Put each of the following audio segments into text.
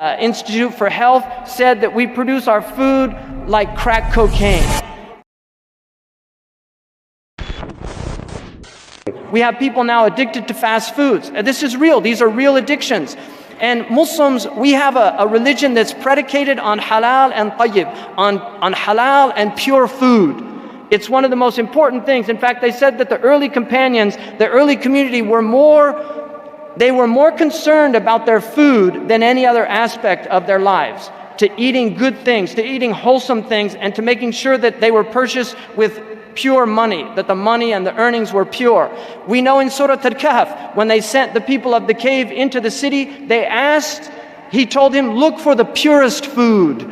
Institute for Health said that we produce our food like crack cocaine. We have people now addicted to fast foods. And this is real. These are real addictions. And Muslims, we have a religion that's predicated on halal and tayyib, on halal and pure food. It's one of the most important things. In fact, they said that the early companions, the early community were more concerned about their food than any other aspect of their lives, to eating good things, to eating wholesome things, and to making sure that they were purchased with pure money, that the money and the earnings were pure. We know in Surah Al-Kahf, when they sent the people of the cave into the city, he told him, look for the purest food.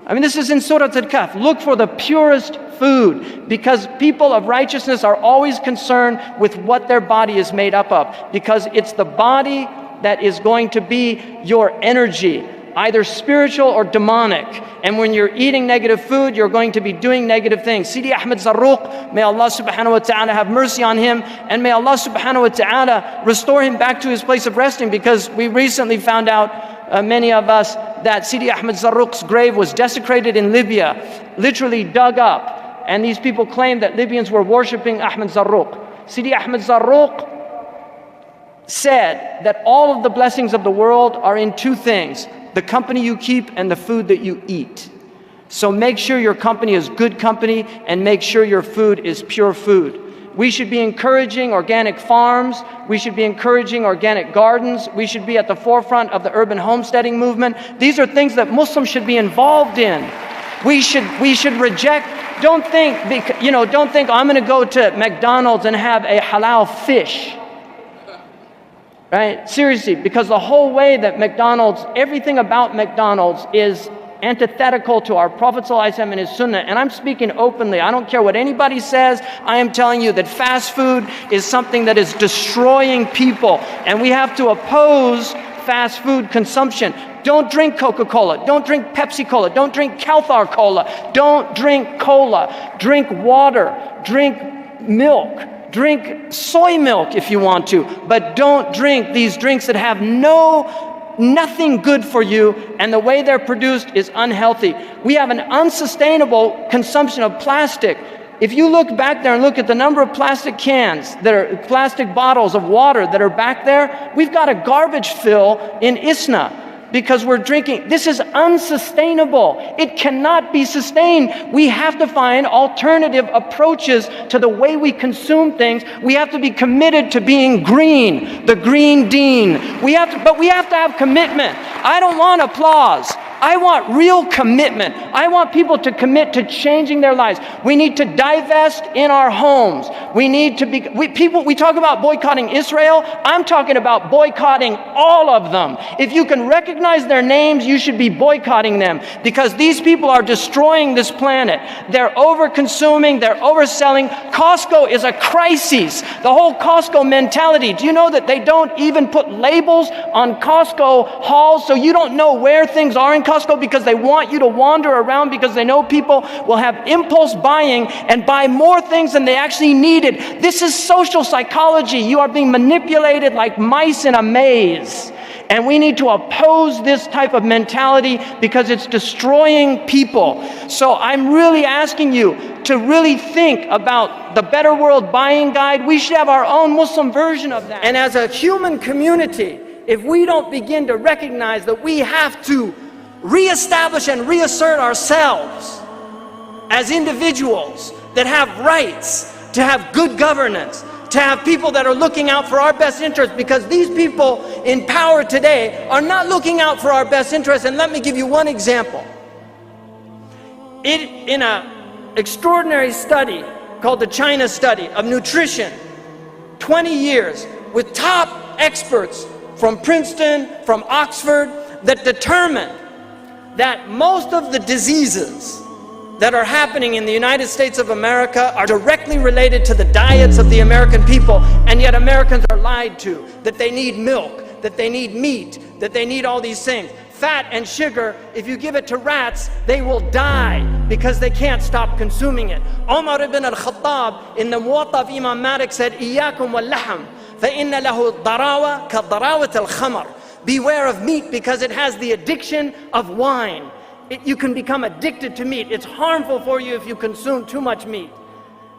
I mean, this is in Surah Al-Kahf. Look for the purest food, because people of righteousness are always concerned with what their body is made up of, because it's the body that is going to be your energy, either spiritual or demonic. And when you're eating negative food, you're going to be doing negative things. Sidi Ahmed Zarruq, may Allah subhanahu wa ta'ala have mercy on him, and may Allah subhanahu wa ta'ala restore him back to his place of resting, because we recently found out, many of us, that Sidi Ahmed Zarruq's grave was desecrated in Libya, literally dug up. And these people claim that Libyans were worshipping Ahmed Zarruq. Sidi Ahmed Zarruq said that all of the blessings of the world are in two things: the company you keep and the food that you eat. So make sure your company is good company, and make sure your food is pure food. We should be encouraging organic farms. We should be encouraging organic gardens. We should be at the forefront of the urban homesteading movement. These are things that Muslims should be involved in. We should reject. Don't think I'm going to go to McDonald's and have a halal fish. Right? Seriously, because the whole way that McDonald's, everything about McDonald's is antithetical to our Prophet ﷺ and his sunnah. And I'm speaking openly. I don't care what anybody says. I am telling you that fast food is something that is destroying people. And we have to oppose fast food consumption. Don't drink Coca-Cola. Don't drink Pepsi-Cola. Don't drink Kauthar Cola. Don't drink cola. Drink water. Drink milk. Drink soy milk if you want to. But don't drink these drinks that have nothing good for you, and the way they're produced is unhealthy. We have an unsustainable consumption of plastic. If you look back there and look at the number of plastic cans, plastic bottles of water that are back there, we've got a garbage fill in Isna because we're drinking. This is unsustainable. It cannot be sustained. We have to find alternative approaches to the way we consume things. We have to be committed to being green, the green dean. But we have to have commitment. I don't want applause. I want real commitment. I want people to commit to changing their lives. We need to divest in our homes. We need to we talk about boycotting Israel. I'm talking about boycotting all of them. If you can recognize their names, you should be boycotting them, because these people are destroying this planet. They're over-consuming, they're overselling. Costco is a crisis. The whole Costco mentality. Do you know that they don't even put labels on Costco halls, so you don't know where things are in Costco, because they want you to wander around, because they know people will have impulse buying and buy more things than they actually needed. This is social psychology. You are being manipulated like mice in a maze. And we need to oppose this type of mentality, because it's destroying people. So I'm really asking you to really think about the Better World Buying Guide. We should have our own Muslim version of that. And as a human community, if we don't begin to recognize that we have to reestablish and reassert ourselves as individuals that have rights, to have good governance, to have people that are looking out for our best interests, because these people in power today are not looking out for our best interests. And let me give you one example. In an extraordinary study called the China Study of Nutrition, 20 years with top experts from Princeton, from Oxford, that determined that most of the diseases that are happening in the United States of America are directly related to the diets of the American people, and yet Americans are lied to, that they need milk, that they need meat, that they need all these things. Fat and sugar, if you give it to rats, they will die because they can't stop consuming it. Umar ibn al-Khattab in the Muwatta of Imam Malik said, إِيَّاكُمْ وَاللَّحْمَ فَإِنَّ لَهُ الضَّرَاوَةَ كَضَّرَاوَةِ الْخَمَرِ. beware of meat because it has the addiction of wine. You can become addicted to meat. It's harmful for you if you consume too much meat.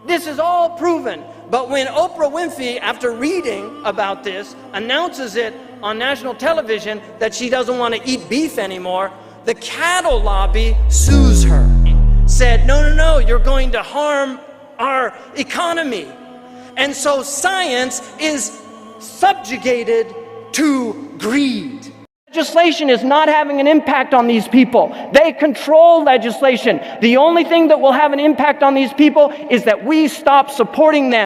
This is all proven. But when Oprah Winfrey, after reading about this, announces it on national television that she doesn't want to eat beef anymore, the cattle lobby sues her. Said, no, you're going to harm our economy. And so science is subjugated to greed. Legislation is not having an impact on these people. They control legislation. The only thing that will have an impact on these people is that we stop supporting them.